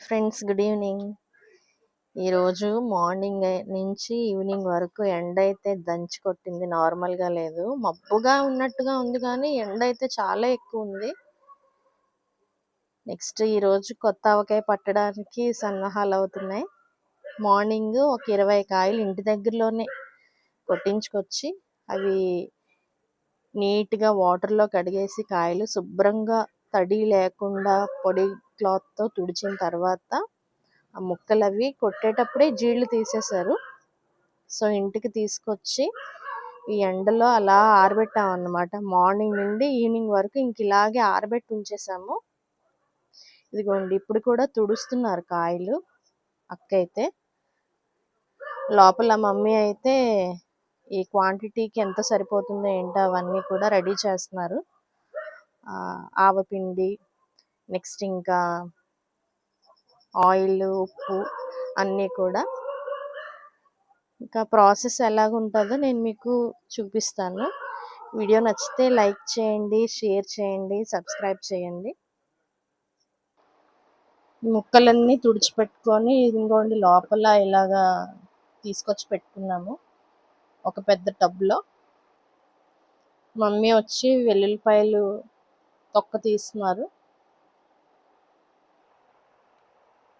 Friends, good evening. ఈరోజు morning నుంచి evening వరకు ఎండ అయితే దంచి కొట్టింది. నార్మల్గా లేదు, మబ్బుగా ఉన్నట్టుగా ఉంది కానీ ఎండ అయితే చాలా ఎక్కువ ఉంది. నెక్స్ట్ ఈరోజు కొత్త ఆవకాయ పట్టడానికి సన్నాహాలు అవుతున్నాయి. మార్నింగ్ ఒక 20 కాయలు ఇంటి దగ్గరలోనే కొట్టించుకొచ్చి అవి నీట్గా వాటర్లో కడిగేసి కాయలు శుభ్రంగా తడి లేకుండా పొడి క్లాత్తో తుడిచిన తర్వాత ఆ ముక్కలు అవి కొట్టేటప్పుడే జీళ్ళు తీసేశారు. సో ఇంటికి తీసుకొచ్చి ఈ ఎండలో అలా ఆరబెట్టాం అన్నమాట. మార్నింగ్ నుండి ఈవినింగ్ వరకు ఇంక ఇలాగే ఆరబెట్టి ఉంచేసాము. ఇదిగోండి, ఇప్పుడు కూడా తుడుస్తున్నారు కాయలు. అక్క అయితే లోపల, మమ్మీ అయితే ఈ క్వాంటిటీకి ఎంత సరిపోతుందో ఏంటో అవన్నీ కూడా రెడీ చేస్తున్నారు. ఆవపిండి, నెక్స్ట్ ఇంకా ఆయిల్, ఉప్పు అన్నీ కూడా. ఇంకా ప్రాసెస్ ఎలాగుంటుందో నేను మీకు చూపిస్తాను. వీడియో నచ్చితే లైక్ చేయండి, షేర్ చేయండి, సబ్స్క్రైబ్ చేయండి. ముక్కలన్నీ తుడిచిపెట్టుకొని ఇదిగోండి లోపల ఇలాగా తీసుకొచ్చి పెట్టుకున్నాము ఒక పెద్ద టబ్లో. మమ్మీ వచ్చి వెల్లుల్లిపాయలు తొక్క తీస్తున్నారు.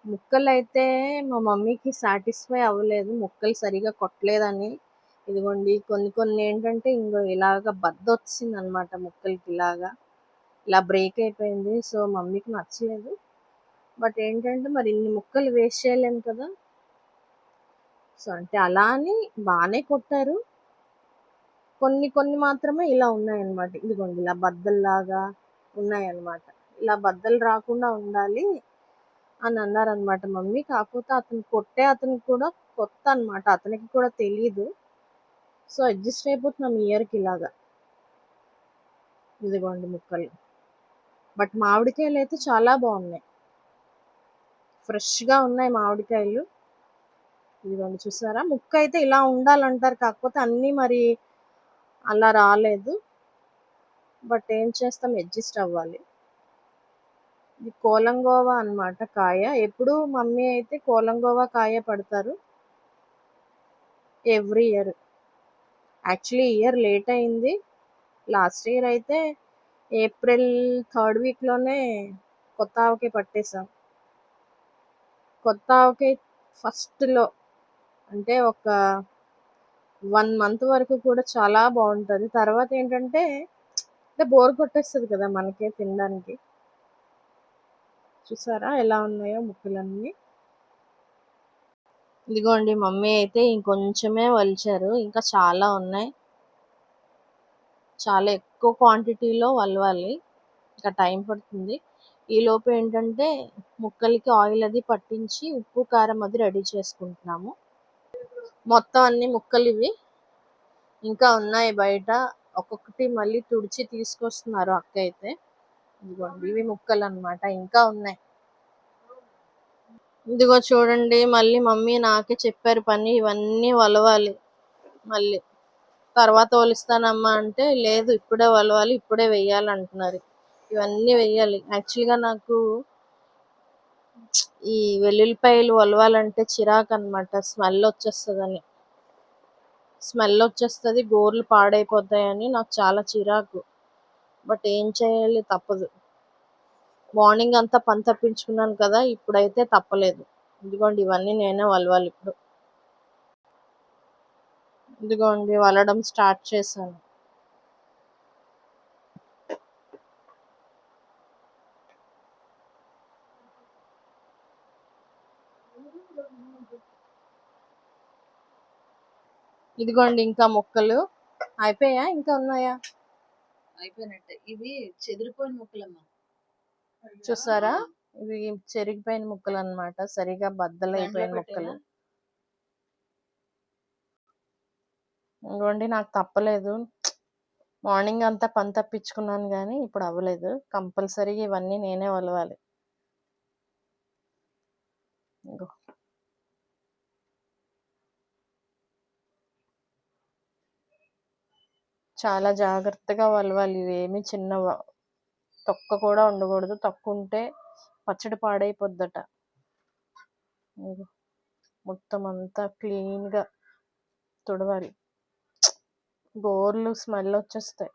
ముక్కలు అయితే మా మమ్మీకి సాటిస్ఫై అవ్వలేదు, ముక్కలు సరిగా కొట్టలేదని. ఇదిగోండి కొన్ని ఏంటంటే ఇంకో ఇలాగ బద్ద వచ్చింది అనమాట, ముక్కలకి ఇలా బ్రేక్ అయిపోయింది. సో మమ్మీకి నచ్చలేదు. బట్ ఏంటంటే మరి ఇన్ని ముక్కలు వేస్ట్ చేయలేము కదా. సో అంటే అలా అని బాగానే కొట్టారు. కొన్ని మాత్రమే ఇలా ఉన్నాయన్నమాట. ఇదిగోండి ఇలా బద్దల్లాగా ఉన్నాయన్నమాట. ఇలా బద్దలు రాకుండా ఉండాలి అని అన్నారనమాట మమ్మీ. కాకపోతే అతను కూడా కొత్త అనమాట, అతనికి కూడా తెలియదు. సో అడ్జస్ట్ అయిపోతున్నాం ఇయర్కి ఇలాగా. ఇదిగోండి ముక్కలు. బట్ మామిడికాయలు అయితే చాలా బాగున్నాయి, ఫ్రెష్గా ఉన్నాయి మామిడికాయలు. ఇదిగోండి చూసారా, ముక్క అయితే ఇలా ఉండాలంటారు, కాకపోతే అన్నీ మరి అలా రాలేదు. బట్ ఏం చేస్తాం, అడ్జస్ట్ అవ్వాలి. ఇది కోలంగోవా అన్నమాట కాయ. ఎప్పుడు మమ్మీ అయితే కోలంగోవా కాయ పడతారు every year. Actually year late అయింది. లాస్ట్ ఇయర్ అయితే ఏప్రిల్ 3rd వీక్లోనే కొత్త ఆవకాయ పట్టేశాం. కొత్త ఆవకాయ ఫస్ట్లో అంటే ఒక 1 month వరకు కూడా చాలా బాగుంటుంది. తర్వాత ఏంటంటే బోర్ కొట్టేస్తుంది కదా మనకే తినడానికి. చూసారా ఎలా ఉన్నాయో ముక్కలన్నీ. ఇదిగోండి మమ్మీ అయితే ఇంకొంచెమే వలిచారు, ఇంకా చాలా ఉన్నాయి. చాలా ఎక్కువ క్వాంటిటీలో వలవాలి, ఇంకా టైం పడుతుంది. ఈలోపు ఏంటంటే ముక్కలకి ఆయిల్ అది పట్టించి ఉప్పు కారం అది రెడీ చేసుకుంటున్నాము. మొత్తం అన్ని ముక్కలు ఇవి ఇంకా ఉన్నాయి బయట. ఒక్కొక్కటి మళ్ళీ తుడిచి తీసుకొస్తున్నారు అక్క అయితే. ఇదిగోండి ఇవి ముక్కలు అన్నమాట, ఇంకా ఉన్నాయి. ఇదిగో చూడండి, మళ్ళీ మమ్మీ నాకే చెప్పారు పని, ఇవన్నీ వలవాలి. మళ్ళీ తర్వాత వలుస్తానమ్మా అంటే లేదు, ఇప్పుడే వలవాలి, ఇప్పుడే వెయ్యాలి అంటున్నారు. ఇవన్నీ వెయ్యాలి. యాక్చువల్గా నాకు ఈ వెల్లుల్లిపాయలు వలవాలంటే చిరాకు అనమాట, స్మెల్ వచ్చేస్తుంది, గోర్లు పాడైపోతాయని నాకు చాలా చిరాకు. బట్ ఏం చేయాలి, తప్పదు. మార్నింగ్ అంతా పని తప్పించుకున్నాను కదా, ఇప్పుడైతే తప్పలేదు. ఇదిగోండి ఇవన్నీ నేనే వలవాలి ఇప్పుడు. ఇదిగోండి వలడం స్టార్ట్ చేశాను. ఇదిగోండి ఇంకా ముక్కలు అయిపోయా, ఇంకా ఉన్నాయా? అయిపోయినట్టే. ఇవి చెదిరిపోయిన ముక్కలమ్మా, చూసారా, ఇవి చెరిగిపోయిన ముక్కలు అన్నమాట, సరిగా బద్దలైపోయిన ముక్కలు. ఇదిగోండి నాకు తప్పలేదు, మార్నింగ్ అంతా పని తప్పించుకున్నాను కానీ ఇప్పుడు అవ్వలేదు. కంపల్సరీగా ఇవన్నీ నేనే వలవాలి. ఇంకో చాలా జాగ్రత్తగా వలవాలి. ఇవేమి చిన్న తొక్క కూడా ఉండకూడదు, తొక్క ఉంటే పచ్చడి పాడైపోద్దట. ఇదిగో మొత్తం అంతా క్లీన్గా తుడవాలి. బోర్లు స్మెల్ వచ్చేస్తాయి.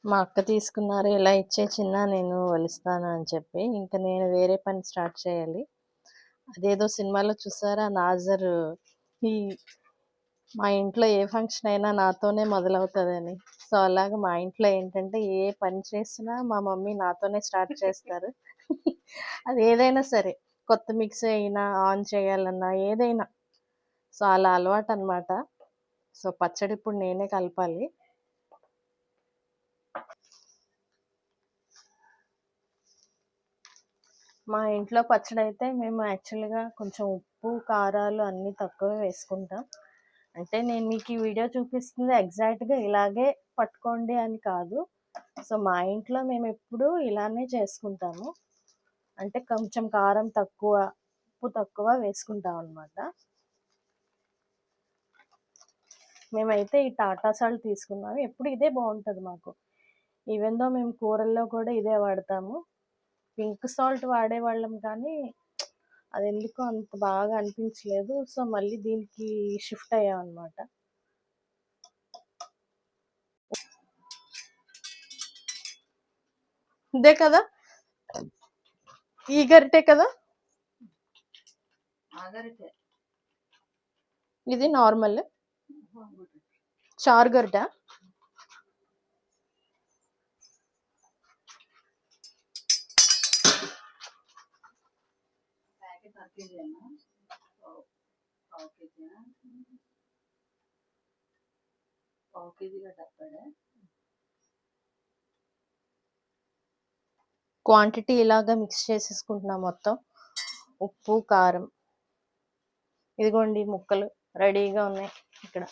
మా అక్క తీసుకున్నారు, ఇలా ఇచ్చే చిన్న నేను వలుస్తాను అని చెప్పి. ఇంకా నేను వేరే పని స్టార్ట్ చేయాలి. అదేదో సినిమాలో చూసారా, నాజర్ ఈ మా ఇంట్లో ఏ ఫంక్షన్ అయినా నాతోనే మొదలవుతుందని. సో అలాగా మా ఇంట్లో ఏంటంటే ఏ పని చేసినా మా మమ్మీ నాతోనే స్టార్ట్ చేస్తారు. అది ఏదైనా సరే, కొత్త మిక్సీ అయినా ఆన్ చేయాలన్నా ఏదైనా. సో అలా అలవాటు అనమాట. సో పచ్చడి ఇప్పుడు నేనే కలపాలి. మా ఇంట్లో పచ్చడి అయితే మేము యాక్చువల్గా కొంచెం ఉప్పు కారాలు అన్నీ తక్కువే వేసుకుంటాం. అంటే నేను మీకు ఈ వీడియో చూపిస్తుంది ఎగ్జాక్ట్గా ఇలాగే పట్టుకోండి అని కాదు. సో మా ఇంట్లో మేము ఎప్పుడూ ఇలానే చేసుకుంటాము. అంటే కొంచెం కారం తక్కువ, ఉప్పు తక్కువ వేసుకుంటాం అనమాట. మేమైతే ఈ టాటా సాల్ట్ తీసుకున్నాము. ఎప్పుడు ఇదే బాగుంటుంది మాకు. ఈవెన్ దో మేము కూరల్లో కూడా ఇదే వాడతాము. పింక్ సాల్ట్ వాడేవాళ్ళం కానీ అది ఎందుకో అంత బాగా అనిపించలేదు. సో మళ్ళీ దీనికి షిఫ్ట్ అయ్యాం అనమాట. ఇదే కదా, ఈ గరిటే కదా, ఇది నార్మల్ చార్ గరిట. క్వాంటిటీ ఇలాగా మిక్స్ చేసేసుకుంటున్నాం మొత్తం. ఉప్పు కారం, ఇదిగోండి ముక్కలు రెడీగా ఉన్నాయి ఇక్కడ.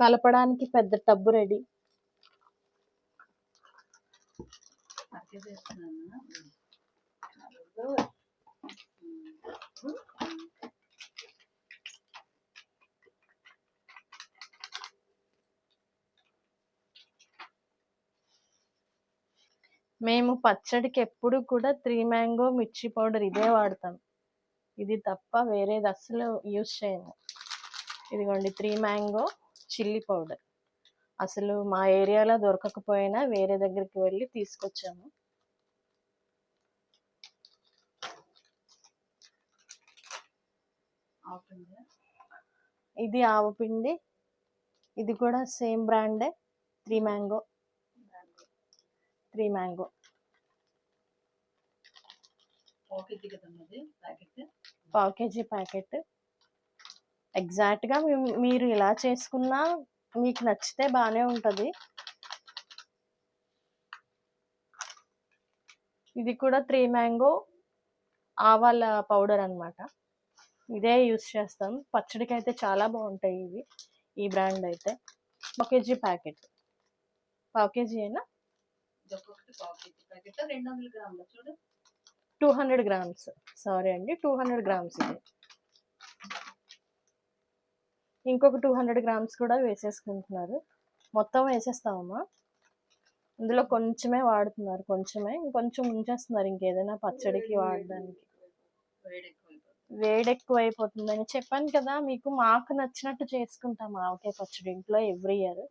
కలపడానికి పెద్ద టబ్బు రెడీ. మేము పచ్చడికి ఎప్పుడు కూడా 3 మ్యాంగో మిర్చి పౌడర్ ఇదే వాడతాం. ఇది తప్ప వేరేది అస్సలు యూజ్ చేయము. ఇదిగోండి 3 మ్యాంగో చిల్లీ పౌడర్. అసలు మా ఏరియాలో దొరకకపోయినా వేరే దగ్గరికి వెళ్ళి తీసుకొచ్చాము. ఇది ఆవపిండి, ఇది కూడా సేమ్ బ్రాండే. 3 మ్యాంగో పావు కేజీ ప్యాకెట్. ఎగ్జాక్ట్గా మీరు ఇలా చేసుకున్నా మీకు నచ్చితే బాగానే ఉంటుంది. ఇది కూడా 3 మ్యాంగో ఆవాల పౌడర్ అన్నమాట. ఇదే యూస్ చేస్తాం. పచ్చడికి అయితే చాలా బాగుంటాయి ఇవి, ఈ బ్రాండ్ అయితే. పావు కేజీ ప్యాకెట్. పావు కేజీ అయినా 200 గ్రామ్స్. సారీ అండి, 200 గ్రామ్స్ ఇది. ఇంకొక 200 గ్రామ్స్ కూడా వేసేసుకుంటున్నారు. మొత్తం వేసేస్తామమ్మా. ఇందులో కొంచెమే వాడుతున్నారు, ఇంకొంచెం ఉంచేస్తున్నారు ఇంకేదైనా పచ్చడికి వాడడానికి. వేడి ఎక్కువ అయిపోతుందని చెప్పాను కదా మీకు. మాకు నచ్చినట్టు చేసుకుంటాం ఆవకాయ పచ్చడి ఇంట్లో ఎవ్రీ ఇయర్.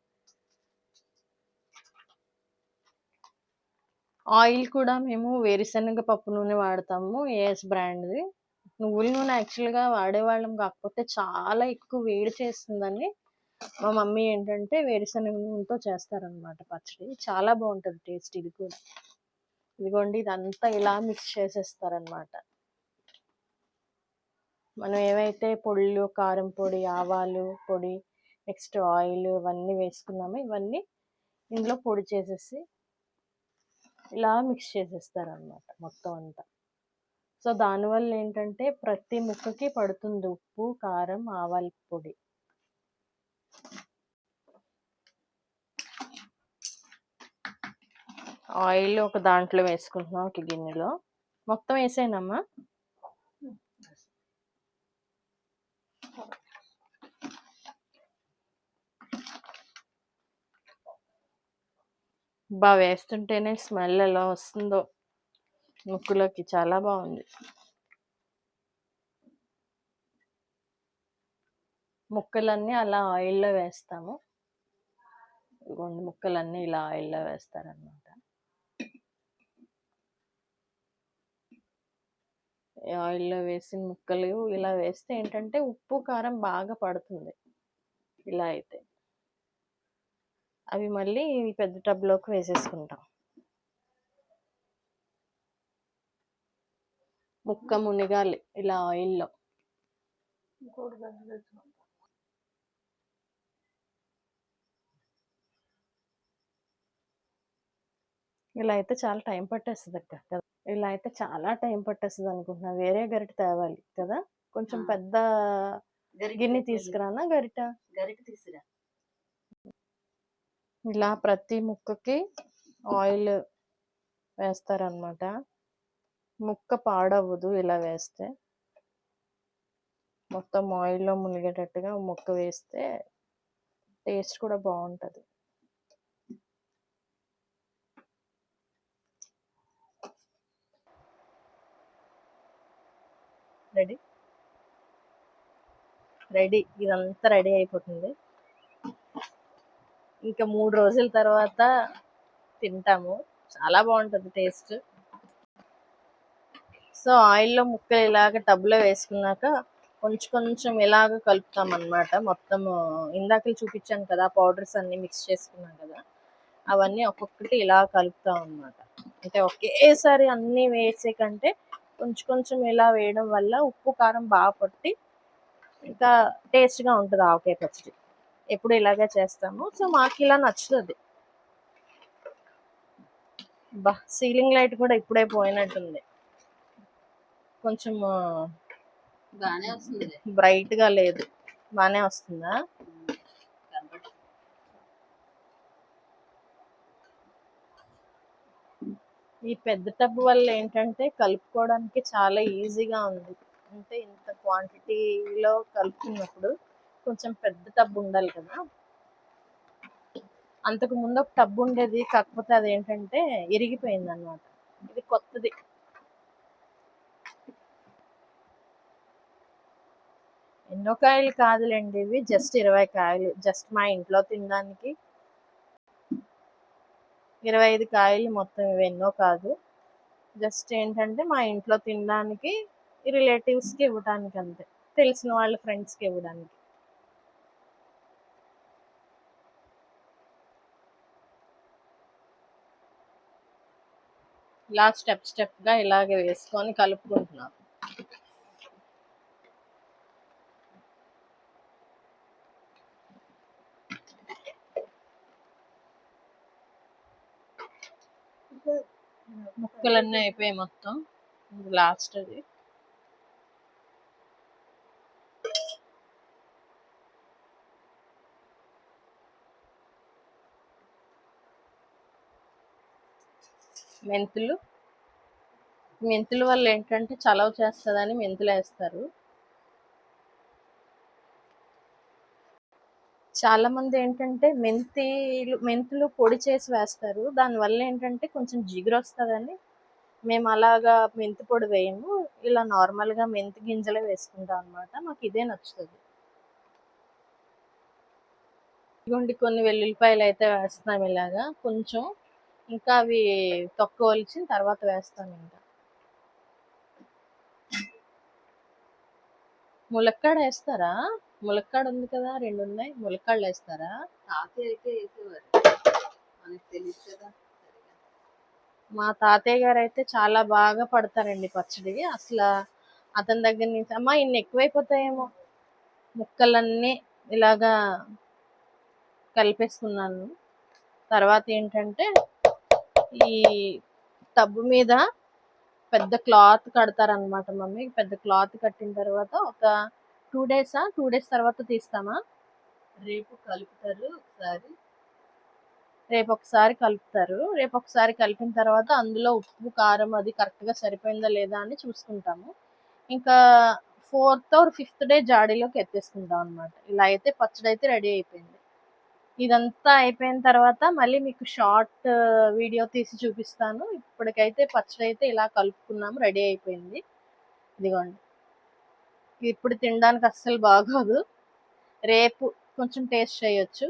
ఆయిల్ కూడా మేము వేరుశనగ పప్పు నూనె వాడతాము, ఏఎస్ బ్రాండ్ది. నువ్వుల నూనె యాక్చువల్గా వాడేవాళ్ళం, కాకపోతే చాలా ఎక్కువ వేడి చేస్తుందని మా మమ్మీ ఏంటంటే వేరుశనగ నూనెతో చేస్తారనమాట పచ్చడి. చాలా బాగుంటుంది టేస్ట్ ఇది కూడా. ఇదిగోండి ఇదంతా ఇలా మిక్స్ చేసేస్తారనమాట. మనం ఏవైతే పొడులు, కారం పొడి, ఆవాలు పొడి, నెక్స్ట్ ఆయిల్ ఇవన్నీ వేసుకున్నామో ఇవన్నీ ఇందులో పొడి చేసేసి ఇలా మిక్స్ చేసేస్తారనమాట మొత్తం అంతా. సో దానివల్ల ఏంటంటే ప్రతి ముక్కకి పడుతుంది ఉప్పు, కారం, ఆవాల పొడి. ఆయిల్ ఒక దాంట్లో వేసుకుంటున్నాం, ఒక గిన్నెలో. మొత్తం వేసేనమ్మా. వేస్తుంటేనే స్మెల్ ఎలా వస్తుందో ముక్కులోకి, చాలా బాగుంది. ముక్కలన్నీ అలా ఆయిల్లో వేస్తాము. ఇదిగోండి, ముక్కలన్నీ ఇలా ఆయిల్లో వేస్తారనమాట. ఆయిల్లో వేసిన ముక్కలు ఇలా వేస్తే ఏంటంటే ఉప్పు కారం బాగా పడుతుంది. ఇలా అయితే అవి మళ్ళీ పెద్ద టబ్లోకి వేసేసుకుంటాం. ముక్క మునిగాలి ఇలా ఆయిల్లో. ఇలా అయితే చాలా టైం పట్టేస్తుంది అక్క కదా. ఇలా అయితే చాలా టైం పట్టేస్తుంది అనుకుంటున్నా. వేరే గరిట తేవాలి కదా, కొంచెం పెద్ద గిన్నె తీసుకురానా, గరిట తీసుకురా. ఇలా ప్రతి ముక్కకి ఆయిల్ వేస్తారనమాట. ముక్క పాడవ్వదు ఇలా వేస్తే. మొత్తం ఆయిల్లో మునిగేటట్టుగా ముక్క వేస్తే టేస్ట్ కూడా బాగుంటుంది. రెడీ రెడీ ఇదంతా రెడీ అయిపోతుంది. ఇంకా 3 రోజుల తర్వాత తింటాము. చాలా బాగుంటుంది టేస్ట్. సో ఆయిల్లో ముక్కలు ఇలాగ టబ్లో వేసుకున్నాక కొంచెం కొంచెం ఇలాగ కలుపుతాం అన్నమాట. మొత్తం ఇందాక చూపించాను కదా, పౌడర్స్ అన్ని మిక్స్ చేసుకున్నాం కదా, అవన్నీ ఒక్కొక్కటి ఇలా కలుపుతాం అన్నమాట. అంటే ఒకేసారి అన్నీ వేసే కంటే కొంచెం కొంచెం ఇలా వేయడం వల్ల ఉప్పు కారం బాగా పట్టి ఇంకా టేస్ట్గా ఉంటుంది ఆవకాయ పచ్చడి. ఎప్పుడు ఇలాగే చేస్తాము. సో మాకు ఇలా నచ్చుతుంది. సీలింగ్ లైట్ కూడా ఇప్పుడే పోయినట్టుంది. కొంచెం బాగానే వస్తుంది, బ్రైట్ గా లేదు. బాగానే వస్తుందా? ఈ పెద్ద టబ్ వల్ల ఏంటంటే కలుపుకోవడానికి చాలా ఈజీగా ఉంది. అంటే ఇంత క్వాంటిటీలో కలుపుకున్నప్పుడు కొంచెం పెద్ద టబ్ ఉండాలి కదా. అంతకు ముందు ఒక టబ్ ఉండేది, కాకపోతే అదేంటంటే ఇరిగిపోయింది అనమాట. ఇది కొత్తది. ఎన్నో కాయలు కాదులేండి, ఇవి జస్ట్ 20 కాయలు. జస్ట్ మా ఇంట్లో తినడానికి 25 కాయలు మొత్తం. ఇవి ఎన్నో కాదు, జస్ట్ ఏంటంటే మా ఇంట్లో తినడానికి, రిలేటివ్స్కి ఇవ్వడానికి అంతే, తెలిసిన వాళ్ళ ఫ్రెండ్స్కి ఇవ్వడానికి. ఇలా స్టెప్గా ఇలాగే వేసుకొని కలుపుకుంటున్నాం. ముక్కలన్నీ అయిపోయాయి మొత్తం. లాస్ట్ అది. మెంతులు వల్ల ఏంటంటే చలవ చేస్తుందని మెంతులు వేస్తారు. చాలా మంది ఏంటంటే మెంతులు పొడి చేసి వేస్తారు. దానివల్ల ఏంటంటే కొంచెం జిగురు వస్తుందని మేము అలాగా మెంతి పొడి వేయము. ఇలా నార్మల్గా మెంతి గింజలే వేసుకుంటాం అనమాట. మాకు ఇదే నచ్చుతుంది. ఇదిగోండి, కొన్ని వెల్లుల్లిపాయలు అయితే వేస్తున్నాం ఇలాగా కొంచెం. ఇంకా అవి తొక్క ఒలిచిన తర్వాత వేస్తాం. ఇంకా ములక్కాడ వేస్తారా? ములక్కాడ ఉంది కదా, 2 ఉన్నాయి. ములక్కాడలు వేస్తారా? అయితే వేసేవారు, మనకు తెలియదు కదా. మా తాతయ్య గారు అయితే చాలా బాగా పడతారండి పచ్చడి. అసలు అతని దగ్గర నుంచి అమ్మా ఇన్ని ఎక్కువైపోతాయేమో. ముక్కలన్నీ ఇలాగా కలిపేసుకున్నాను. తర్వాత ఏంటంటే ఈ టబ్బు మీద పెద్ద క్లాత్ కడతారనమాట మమ్మీ. పెద్ద క్లాత్ కట్టిన తర్వాత ఒక 2 డేస్ తర్వాత తీస్తామా? రేపు కలుపుతారు ఒకసారి. రేపు ఒకసారి కలుపుతారు. రేపు ఒకసారి కలిపిన తర్వాత అందులో ఉప్పు కారం అది కరెక్ట్గా సరిపోయిందా లేదా అని చూసుకుంటాము. ఇంకా 4th ఆర్ 5th డే జాడీలోకి ఎత్తేసుకుంటాం అనమాట. ఇలా అయితే పచ్చడి అయితే రెడీ అయిపోయింది. ఇదంతా అయిపోయిన తర్వాత మళ్ళీ మీకు షార్ట్ వీడియో తీసి చూపిస్తాను. ఇప్పటికైతే పచ్చడి అయితే ఇలా కలుపుకున్నాము, రెడీ అయిపోయింది. ఇదిగోండి, ఇప్పుడు తినడానికి అస్సలు బాగోదు, రేపు కొంచెం టేస్ట్ చేయొచ్చు.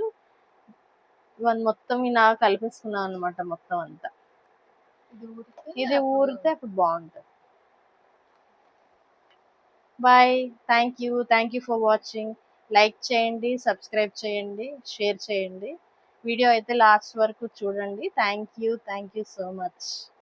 ఇవన్నీ మొత్తం ఇలా కలిపేసుకున్నాం అనమాట మొత్తం అంతా. ఇది ఊరితే అప్పుడు బాగుంటుంది. Bye, thank you for watching. Like చేయండి, సబ్స్క్రైబ్ చేయండి, షేర్ చేయండి. వీడియో అయితే లాస్ట్ వరకు చూడండి. Thank you so much.